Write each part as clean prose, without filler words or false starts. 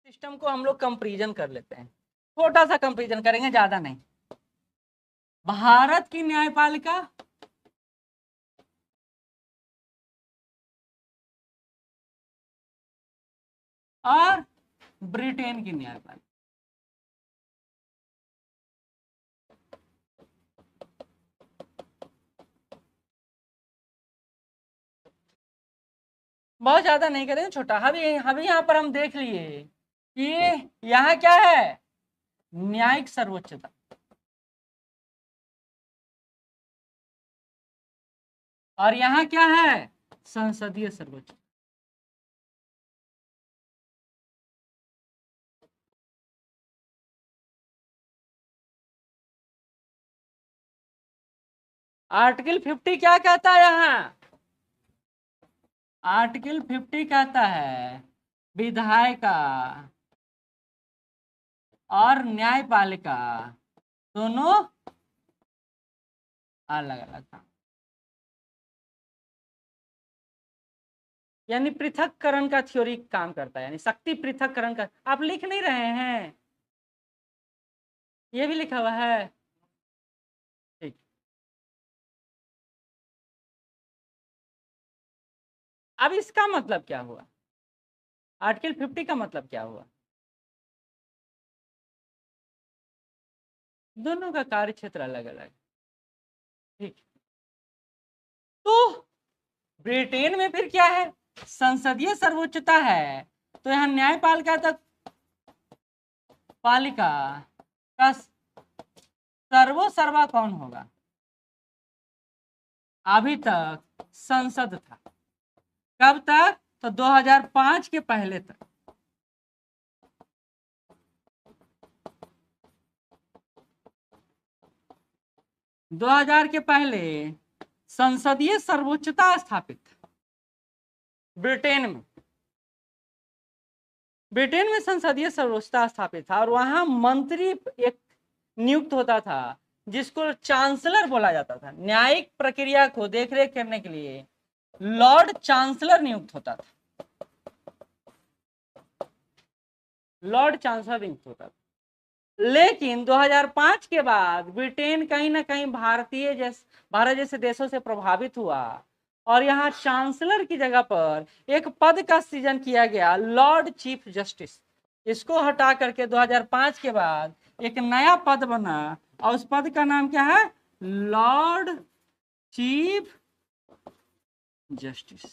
System को हम लोग कंपैरिजन कर लेते हैं, छोटा सा कंपैरिजन करेंगे, ज्यादा नहीं। भारत की न्यायपालिका और ब्रिटेन की न्यायपालिका। बहुत ज्यादा नहीं करेंगे, छोटा। अभी यहाँ पर हम देख लिए कि यहाँ क्या है, न्यायिक सर्वोच्चता, और यहाँ क्या है, संसदीय सर्वोच्चता। आर्टिकल 50 क्या कहता है यहाँ, आर्टिकल 50 कहता है विधायिका और न्यायपालिका दोनों अलग अलग था, यानी पृथक्करण का थ्योरी काम करता है, यानी शक्ति पृथक्करण का। आप लिख नहीं रहे हैं, ये भी लिखा हुआ है, ठीक। अब इसका मतलब क्या हुआ, आर्टिकल 50 का मतलब क्या हुआ, दोनों का कार्य क्षेत्र अलग अलग, ठीक। तो ब्रिटेन में फिर क्या है, संसदीय सर्वोच्चता है, तो यहाँ न्यायपालिका तक पालिका का सर्वोसर्वा कौन होगा, अभी तक संसद था। कब तक, तो 2005 के पहले तक। दो 2000 के पहले संसदीय सर्वोच्चता स्थापित ब्रिटेन में। ब्रिटेन में संसदीय सर्वोच्चता स्थापित था, और वहां मंत्री एक नियुक्त होता था जिसको चांसलर बोला जाता था। न्यायिक प्रक्रिया को देखरेख करने के लिए लॉर्ड चांसलर नियुक्त होता था, लॉर्ड चांसलर नियुक्त होता था। लेकिन 2005 के बाद ब्रिटेन कहीं ना कहीं भारत जैसे देशों से प्रभावित हुआ, और यहाँ चांसलर की जगह पर एक पद का सृजन किया गया, लॉर्ड चीफ जस्टिस। इसको हटा करके 2005 के बाद एक नया पद बना, और उस पद का नाम क्या है, लॉर्ड चीफ जस्टिस।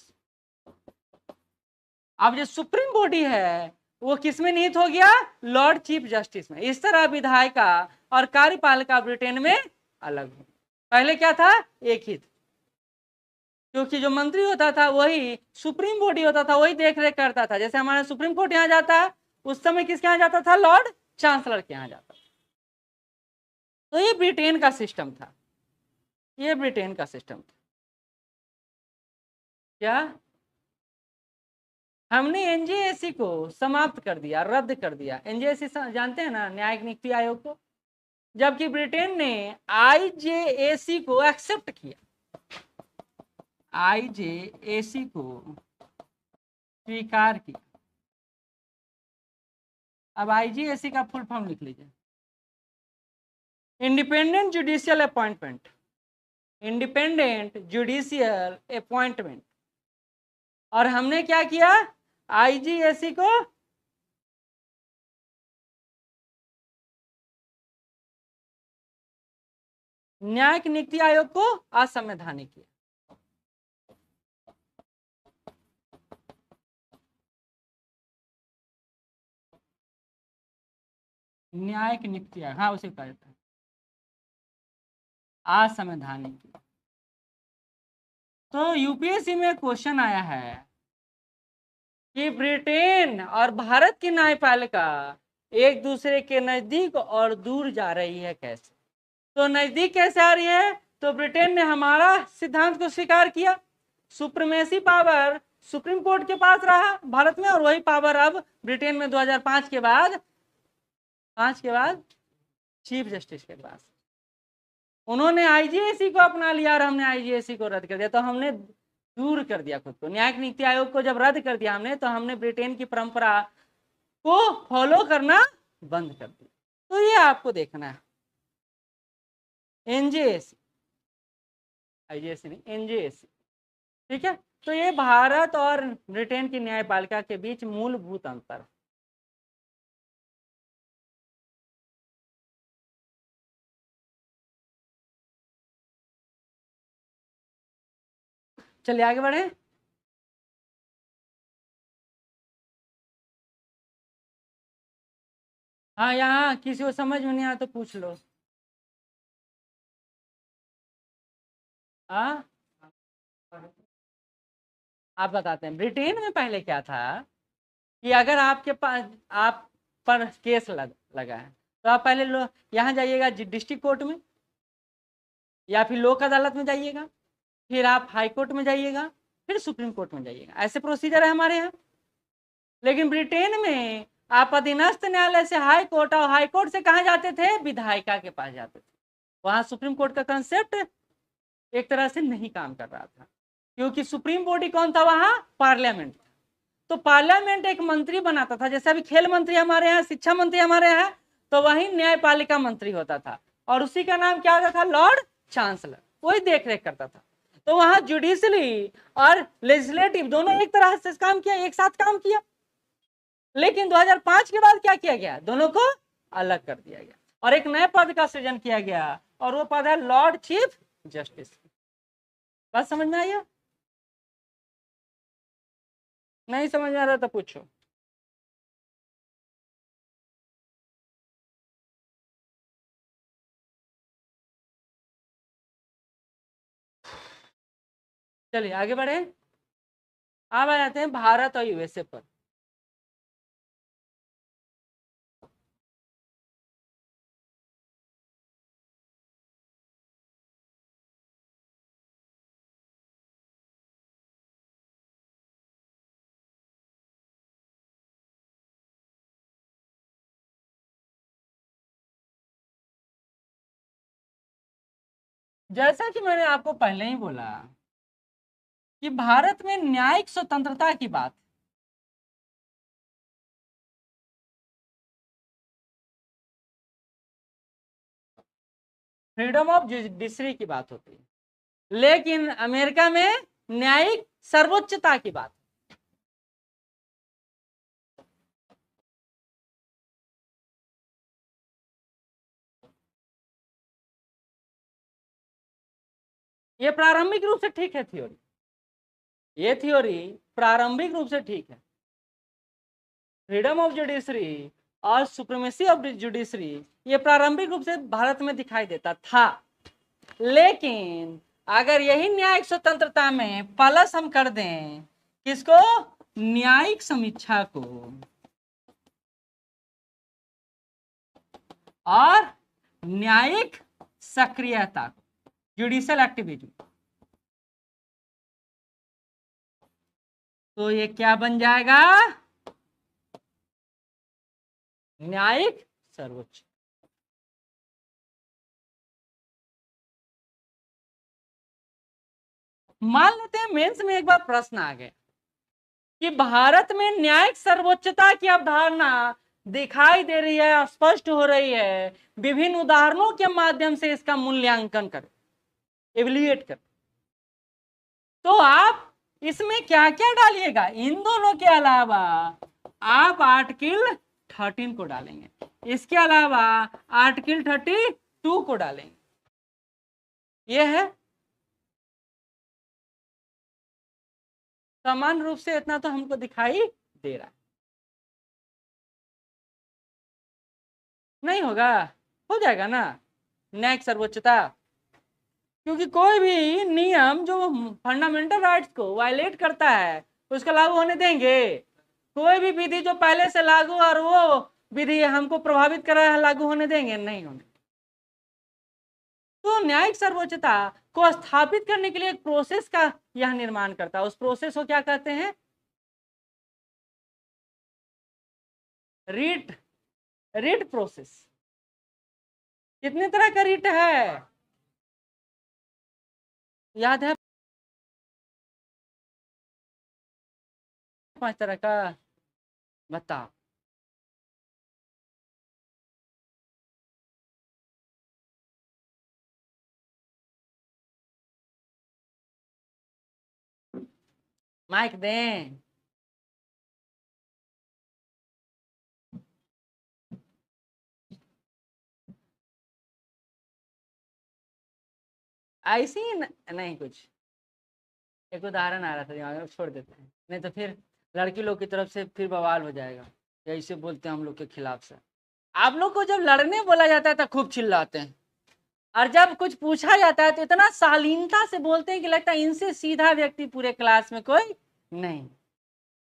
अब जो सुप्रीम बॉडी है वो किसमें निहित हो गया, लॉर्ड चीफ जस्टिस में। इस तरह विधायिका और कार्यपालिका ब्रिटेन में अलग हो। पहले क्या था, एक ही था, क्योंकि जो मंत्री होता था वही सुप्रीम बॉडी होता था, वही देख रेख करता था। जैसे हमारा सुप्रीम कोर्ट यहाँ जाता है, उस समय किसके यहाँ जाता था, लॉर्ड चांसलर के यहाँ जाता था। तो ये ब्रिटेन का सिस्टम था, ये ब्रिटेन का सिस्टम था। क्या हमने एनजेएसी को समाप्त कर दिया, रद्द कर दिया। एनजेएसी जानते हैं ना, न्यायिक नियुक्ति आयोग को, जबकि ब्रिटेन ने आईजेएसी को एक्सेप्ट किया, आईजेएसी को स्वीकार किया। अब आईजेएसी का फुल फॉर्म लिख लीजिए, independent judicial appointment, independent judicial appointment. और हमने क्या किया, आईजीएसी को न्यायिक नियुक्ति आयोग को असंवैधानिक किया। न्यायिक नियुक्ति आयोग, हाँ उसे कहा जाता है असंवैधानिक किया। तो यूपीएससी में क्वेश्चन आया है कि ब्रिटेन और भारत की न्यायपालिका एक दूसरे के नजदीक और दूर जा रही है कैसे। तो नजदीक कैसे आ रही है, तो ब्रिटेन ने हमारा सिद्धांत को स्वीकार किया, सुप्रीमेसी पावर सुप्रीम कोर्ट के पास रहा भारत में, और वही पावर अब ब्रिटेन में 2005 के बाद चीफ जस्टिस के पास। उन्होंने आईजीएसी को अपना लिया और हमने आईजीएसी को रद्द कर दिया। तो हमने दूर कर दिया खुद को। न्यायिक नियुक्ति आयोग को जब रद्द कर दिया हमने, तो हमने ब्रिटेन की परंपरा को फॉलो करना बंद कर दिया। तो ये आपको देखना है। एनजेएसी, आईजेएसी नहीं, एनजेएसी, ठीक है। तो ये भारत और ब्रिटेन की न्यायपालिका के बीच मूलभूत अंतर। चलिए आगे बढ़े। हाँ, यहाँ किसी को समझ में नहीं आया तो पूछ लो। हाँ, आप बताते हैं। ब्रिटेन में पहले क्या था कि अगर आपके पास आप पर केस लगा है तो आप पहले यहाँ जाइएगा डिस्ट्रिक्ट कोर्ट में, या फिर लोक अदालत में जाइएगा, फिर आप हाई कोर्ट में जाइएगा, फिर सुप्रीम कोर्ट में जाइएगा। ऐसे प्रोसीजर है हमारे यहाँ। लेकिन ब्रिटेन में आप अधीनस्थ न्यायालय से हाई कोर्ट, और हाई कोर्ट से कहाँ जाते थे? विधायिका के पास जाते थे। वहां सुप्रीम कोर्ट का कंसेप्ट एक तरह से नहीं काम कर रहा था, क्योंकि सुप्रीम बॉडी कौन था वहां? पार्लियामेंट। तो पार्लियामेंट एक मंत्री बनाता था, जैसे अभी खेल मंत्री हमारे यहाँ, शिक्षा मंत्री हमारे यहाँ, तो वही न्यायपालिका मंत्री होता था, और उसी का नाम क्या होता था? Lord chancellor. वही देख रेख करता था। तो वहां जुडिशरी और लेजिस्लेटिव दोनों एक तरह से काम किया, एक साथ काम किया। लेकिन 2005 के बाद क्या किया गया? दोनों को अलग कर दिया गया और एक नए पद का सृजन किया गया, और वो पद है लॉर्ड चीफ जस्टिस। बात समझ में आई? नहीं समझ में आ रहा तो पूछो। चलिए आगे बढ़े। अब आ जाते हैं भारत और यूएसए पर। जैसा कि मैंने आपको पहले ही बोला कि भारत में न्यायिक स्वतंत्रता की बात, फ्रीडम ऑफ जुडिशरी की बात होती है। लेकिन अमेरिका में न्यायिक सर्वोच्चता की बात। ये प्रारंभिक रूप से ठीक है थ्योरी, ये थ्योरी प्रारंभिक रूप से ठीक है। फ्रीडम ऑफ जुडिशरी और सुप्रीमेसी ऑफ जुडिशरी ये प्रारंभिक रूप से भारत में दिखाई देता था। लेकिन अगर यही न्यायिक स्वतंत्रता में प्लस हम कर दें किसको? न्यायिक समीक्षा को और न्यायिक सक्रियता को, जुडिशियल एक्टिविज्म, तो ये क्या बन जाएगा? न्यायिक सर्वोच्च। मान लेते हैं मेंस में एक बार प्रश्न आ गया कि भारत में न्यायिक सर्वोच्चता की अवधारणा दिखाई दे रही है, स्पष्ट हो रही है, विभिन्न उदाहरणों के माध्यम से इसका मूल्यांकन करें, एवेल्युएट करें। तो आप इसमें क्या क्या डालिएगा? इन दोनों के अलावा आप आर्टिकल 13 को डालेंगे, इसके अलावा आर्टिकल 32 को डालेंगे। यह है समान रूप से, इतना तो हमको दिखाई दे रहा है। नहीं होगा? हो जाएगा ना न्यायिक सर्वोच्चता। क्योंकि कोई भी नियम जो फंडामेंटल राइट्स को वायलेट करता है उसका लागू होने देंगे? कोई भी विधि जो पहले से लागू और वो विधि हमको प्रभावित कर रहा है लागू होने देंगे? नहीं होने। तो न्यायिक सर्वोच्चता को स्थापित करने के लिए एक प्रोसेस का यह निर्माण करता है। उस प्रोसेस को क्या कहते हैं? रीट, रीट प्रोसेस। कितने तरह का रीट है याद है? 5 तरह का। बताओ। माइक दें। ऐसी ही नहीं कुछ, एक उदाहरण आ रहा था दिमाग में, छोड़ देते हैं, नहीं तो फिर लड़की लोग की तरफ से फिर बवाल हो जाएगा, ऐसे बोलते हैं हम लोग के खिलाफ से। आप लोग को जब लड़ने बोला जाता है तो खूब चिल्लाते हैं, और जब कुछ पूछा जाता है तो इतना शालीनता से बोलते हैं कि लगता है इनसे सीधा व्यक्ति पूरे क्लास में कोई नहीं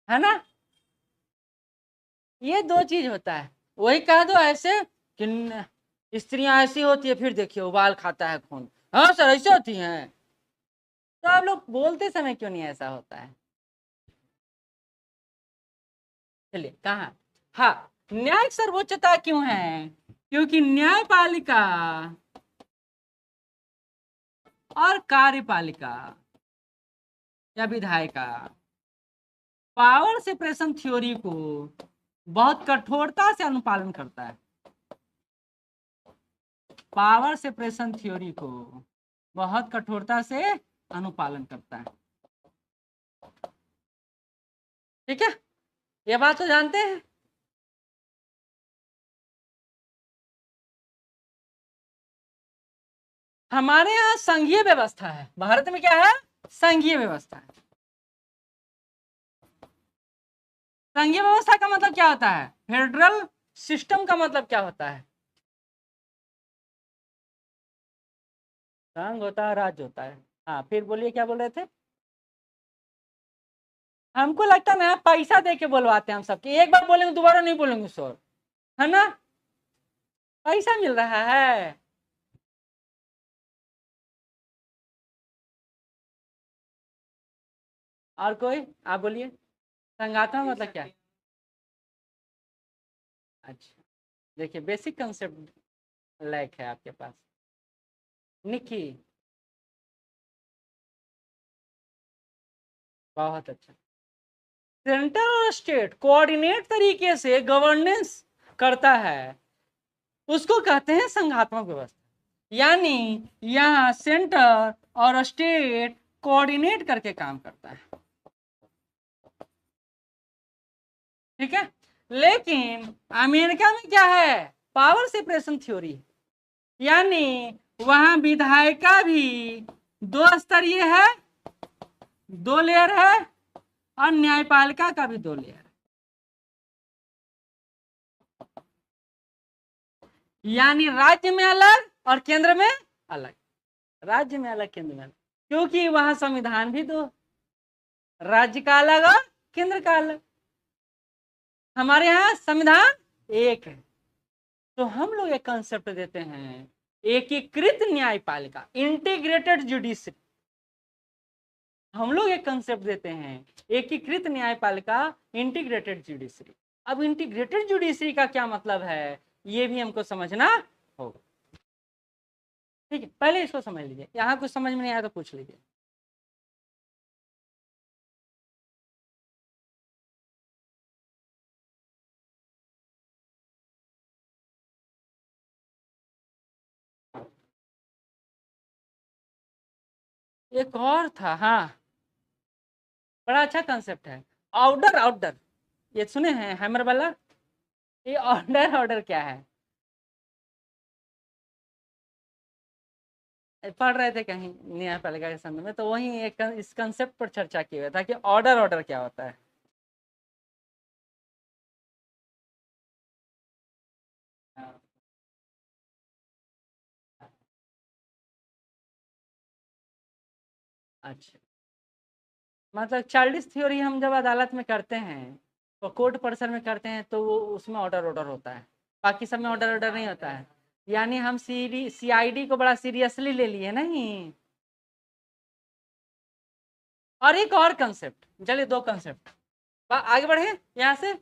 है ना। ये दो चीज होता है, वही कह दो ऐसे कि स्त्रियां ऐसी होती है, फिर देखिए उबाल खाता है खून, हाँ सर ऐसे होती हैं, तो आप लोग बोलते समय क्यों नहीं ऐसा होता है। चलिए कहा, हाँ, न्यायिक सर्वोच्चता क्यों है, क्योंकि न्यायपालिका और कार्यपालिका या विधायिका पावर सेपरेशन थ्योरी को बहुत कठोरता से अनुपालन करता है, पावर सेपरेशन थ्योरी को बहुत कठोरता से अनुपालन करता है। ठीक है, ये बात तो जानते हैं। हमारे यहाँ संघीय व्यवस्था है, भारत में क्या है, संघीय व्यवस्था है। संघीय व्यवस्था का मतलब क्या होता है, फेडरल सिस्टम का मतलब क्या होता है, संघ होता है, राज्य होता है। हाँ फिर बोलिए क्या बोल रहे थे। हमको लगता ना पैसा दे के बोलवाते हैं हम सबके, एक बार बोलेंगे दोबारा नहीं बोलेंगे सर, है ना, पैसा मिल रहा है। और कोई आप बोलिए, संघात्मक मतलब क्या है। अच्छा, देखिए बेसिक कंसेप्ट लैक है आपके पास। निकी, बहुत अच्छा। सेंटर और स्टेट कोऑर्डिनेट तरीके से गवर्नेंस करता है, उसको कहते हैं संघात्मक व्यवस्था। यानी यहाँ सेंटर और स्टेट कोऑर्डिनेट करके काम करता है, ठीक है। लेकिन अमेरिका में क्या है, पावर सेपरेशन थ्योरी, यानी वहां विधायिका भी दो स्तरीय है, दो लेयर है, और न्यायपालिका का भी दो लेयर है। यानी राज्य में अलग और केंद्र में अलग, राज्य में अलग केंद्र में अलग, क्योंकि वहां संविधान भी दो, राज्य का अलग और केंद्र का अलग। हमारे यहाँ संविधान एक है, तो हम लोग एक कंसेप्ट देते हैं एकीकृत न्यायपालिका, इंटीग्रेटेड जुडिशरी। हम लोग एक कंसेप्ट देते हैं एकीकृत न्यायपालिका, इंटीग्रेटेड जुडिशरी। अब इंटीग्रेटेड जुडिशरी का क्या मतलब है, ये भी हमको समझना होगा। ठीक है, पहले इसको समझ लीजिए, यहाँ कुछ समझ में नहीं आया तो पूछ लीजिए। एक और था, हाँ, बड़ा अच्छा कंसेप्ट है, ऑर्डर। ऑर्डर ये सुने हैं, हैमर वाला, ये ऑर्डर, ऑर्डर क्या है, पढ़ रहे थे कहीं न्यायपालिका के संदर्भ में, तो वही एक इस कंसेप्ट पर चर्चा किया हुआ था कि ऑर्डर, ऑर्डर क्या होता है। अच्छा, मतलब चाइल्डिश थ्योरी हम जब अदालत में करते हैं तो कोर्ट पर्सन में करते हैं तो वो उसमें ऑर्डर, ऑर्डर होता है, बाकी सब में ऑर्डर, ऑर्डर नहीं होता है। यानी हम सीआईडी को बड़ा सीरियसली ले लिए नहीं। और एक और कंसेप्ट, चलिए दो कंसेप्ट, आगे बढ़े यहाँ से।